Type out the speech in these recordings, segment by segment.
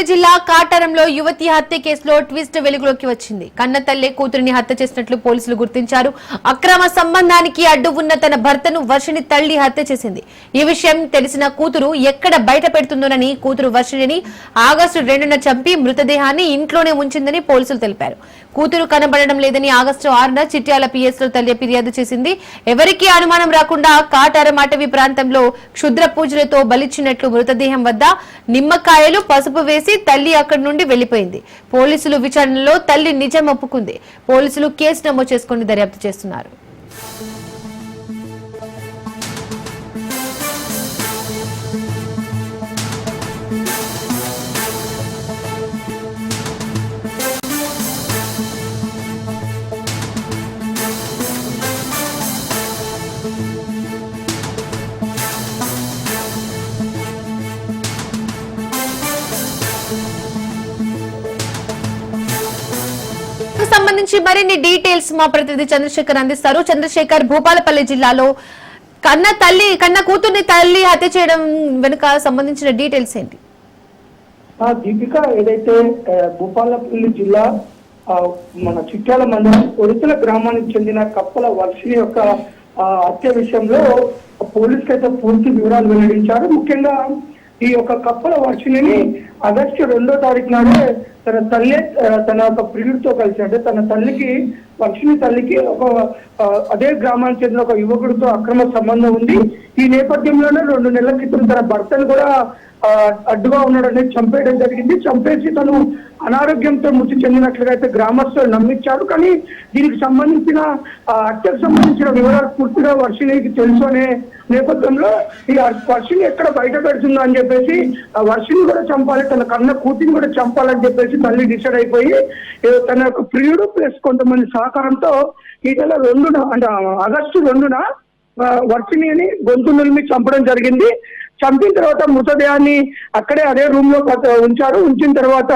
జిల్లా కాటారంలో యువతి హత్య కేసులో ట్విస్ట్ వెలుగులోకి వచ్చింది. కన్న తల్లి కూతురిని హత్య చేసినట్లు పోలీసులు గుర్తించారు. అక్రమ సంబంధానికి అడ్డు ఉన్న తన భర్తను వర్షిణి తల్లి హత్య చేసింది. ఈ విషయం తెలిసిన కూతురు ఎక్కడ బయట పెడుతుందోనని కూతురు వర్షిణిని ఆగస్టు 2న చంపి మృతదేహాన్ని ఇంట్లోనే ఉంచిందని పోలీసులు తెలిపారు. కూతురు కనబడడం లేదని ఆగస్టు 6న చిట్యాల పిఎస్లో తల్లి ఫిర్యాదు చేసింది. ఎవరికీ అనుమానం రాకుండా కాటారం అటవీ ప్రాంతంలో క్షుద్ర పూజలతో బలిచ్చినట్లు మృతదేహం వద్ద నిమ్మకాయలు పసుపు వేసి తల్లి అక్కడి నుండి వెళ్లిపోయింది. పోలీసులు విచారణలో తల్లి నిజం ఒప్పుకుంది. పోలీసులు కేసు నమోదు చేసుకుని దర్యాప్తు చేస్తున్నారు. సంబంధించి మరిన్ని డీటెయిల్స్ మా ప్రతినిధి చంద్రశేఖర్ అందిస్తారు. చంద్రశేఖర్, భూపాలపల్లి జిల్లాలో కన్న కూతుర్ని తల్లి హత్య చేయడం వెనుక సంబంధించిన డీటెయిల్స్ ఏంటి? దీపిక, ఏదైతే భూపాలపల్లి జిల్లా మన చిట్యాల మండలం ఒరితల గ్రామానికి చెందిన కప్పల వర్షిణి యొక్క హత్య విషయంలో పోలీసులు అయితే పూర్తి వివరాలు వెల్లడించారు. ముఖ్యంగా ఈ యొక్క కప్పల వర్షిణిని ఆగస్టు 2వ తారీఖు నాడే తన తల్లి తన యొక్క ప్రియుడితో కలిసి, అంటే తన తల్లికి వర్షిణి తల్లికి అదే గ్రామానికి చెందిన ఒక యువకుడితో అక్రమ సంబంధం ఉంది. ఈ నేపథ్యంలోనే 2 నెలల క్రితం తన భర్తను కూడా అడ్డుగా ఉన్నాడని చంపేయడం జరిగింది. చంపేసి తను అనారోగ్యంతో మృతి చెందినట్లుగా అయితే గ్రామస్తులు నమ్మించారు. కానీ దీనికి సంబంధించిన హత్యకు సంబంధించిన వివరాలు పూర్తిగా వర్షిణికి తెలుసు అనే నేపథ్యంలో ఈ వర్షిణి ఎక్కడ బయట పెడుతుందో అని చెప్పేసి వర్షిణి కూడా చంపాలి, తన కన్న కూతురిని కూడా చంపాలని చెప్పేసి తల్లి డిసైడ్ అయిపోయి తన యొక్క ప్రియుడు ప్లస్ కొంతమంది సహకారంతో ఈ నెల 2న అంటే ఆగస్టు 2న వర్షిణిని గొంతు నులిమి చంపడం జరిగింది. చంపిన తర్వాత మృతదేహాన్ని అక్కడే అదే రూమ్ లో ఉంచారు. ఉంచిన తర్వాత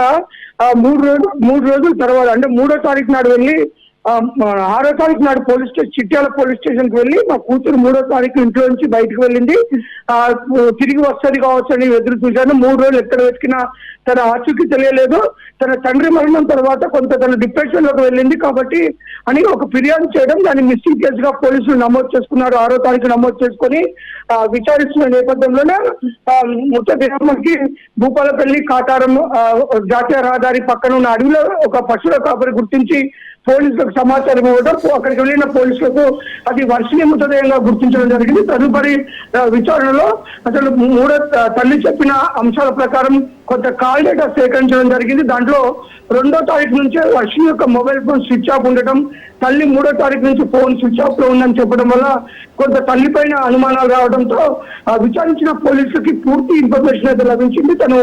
3 రోజుల తర్వాత అంటే 3వ తారీఖు నాడు వెళ్ళి 6వ తారీఖు నాడు చిట్యాల పోలీస్ స్టేషన్ కి వెళ్ళి మా కూతురు 3వ తారీఖు ఇంట్లో నుంచి బయటకు వెళ్ళింది. తిరిగి వస్తుంది కావచ్చు అని ఎదురు చూశాను. 3 రోజులు ఎక్కడ వెతికినా తన ఆచూకీ తెలియలేదు. తన తండ్రి మరణం తర్వాత కొంత తన డిప్రెషన్ లోకి వెళ్ళింది కాబట్టి అని ఒక ఫిర్యాదు చేయడం, దాన్ని మిస్సింగ్ కేసుగా పోలీసులు నమోదు చేసుకున్నారు. 6వ తారీఖు నమోదు చేసుకుని విచారిస్తున్న నేపథ్యంలోనే మృతదేహానికి భూపాలపల్లి కాటారం జాతీయ రహదారి పక్కన ఉన్న అడవిలో ఒక పశువుల కాపరి గుర్తించి పోలీసులకు సమాచారం ఇవ్వడం, అక్కడికి వెళ్ళిన పోలీసులకు అది వర్షిణి మృతదేహంగా గుర్తించడం జరిగింది. తదుపరి విచారణలో అసలు తల్లి చెప్పిన అంశాల ప్రకారం కొంత కాల్ డేటా సేకరించడం జరిగింది. దాంట్లో 2వ తారీఖు నుంచే వర్షిణి యొక్క మొబైల్ ఫోన్ స్విచ్ ఆఫ్ ఉండటం, తల్లి 3వ తారీఖు నుంచి ఫోన్ స్విచ్ ఆఫ్ లో ఉందని చెప్పడం వల్ల కొంత తల్లి పైన అనుమానాలు రావడంతో విచారించిన పోలీసులకి పూర్తి ఇన్ఫర్మేషన్ అయితే లభించింది. తను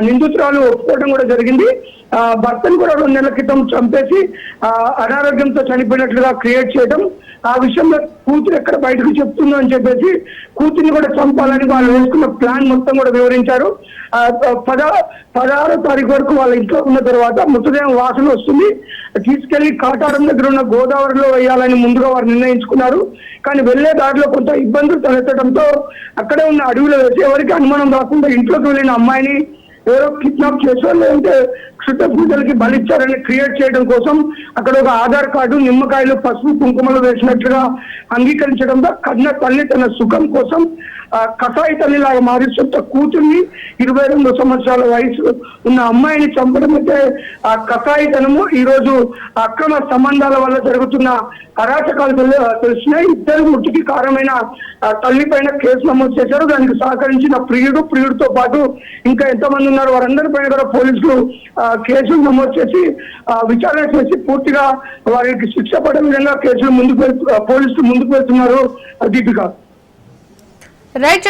నిందితురాలు ఒప్పుకోవడం కూడా జరిగింది. భర్తను కూడా 2 నెలల క్రితం చంపేసి అనారోగ్యంతో చనిపోయినట్లుగా క్రియేట్ చేయడం, ఆ విషయంలో కూతురు ఎక్కడ బయటకు చెప్తుందో అని చెప్పేసి కూతురిని కూడా చంపాలని వాళ్ళు వేసుకున్న ప్లాన్ మొత్తం కూడా వివరించారు. 16వ తారీఖు వరకు వాళ్ళ ఇంట్లో ఉన్న తర్వాత మృతదేహం వాసన వస్తుంది, తీసుకెళ్లి కాటారం దగ్గర ఉన్న గోదావరిలో వేయాలని ముందుగా వారు నిర్ణయించుకున్నారు. కానీ వెళ్లే దారిలో కొంత ఇబ్బందులు తలెత్తడంతో అక్కడే ఉన్న అడవిలో వేసి ఎవరికి అనుమానం రాకుండా ఇంట్లోకి వెళ్ళిన అమ్మాయిని ఎవరో కిడ్నాప్ చేశారు, లేదంటే క్షుద్ర పూజలకి బలిచ్చారని క్రియేట్ చేయడం కోసం అక్కడ ఒక ఆధార్ కార్డు, నిమ్మకాయలు, పసుపు, కుంకుమలు వేసినట్లుగా అంగీకరించడంతో కన్న తల్లి తన సుఖం కోసం కసాయి తల్లిలాగా మారి సొంత కూతుర్ని 22 సంవత్సరాల వయసు ఉన్న అమ్మాయిని చంపడం అయితే ఆ కసాయితనము ఈ రోజు అక్రమ సంబంధాల వల్ల జరుగుతున్న అరాచకాలు తెలిసినాయి. ఇద్దరు మృతికి కారణమైన తల్లి పైన కేసు నమోదు చేశారు. దానికి సహకరించిన ప్రియుడితో పాటు ఇంకా ఎంతమంది ఉన్నారు వారందరి పైన కూడా పోలీసులు కేసులు నమోదు చేసి విచారణ చేసి పూర్తిగా వారికి శిక్ష పడే విధంగా పోలీసులు ముందుకు వెళ్తున్నారు. దీపిక. రైట్.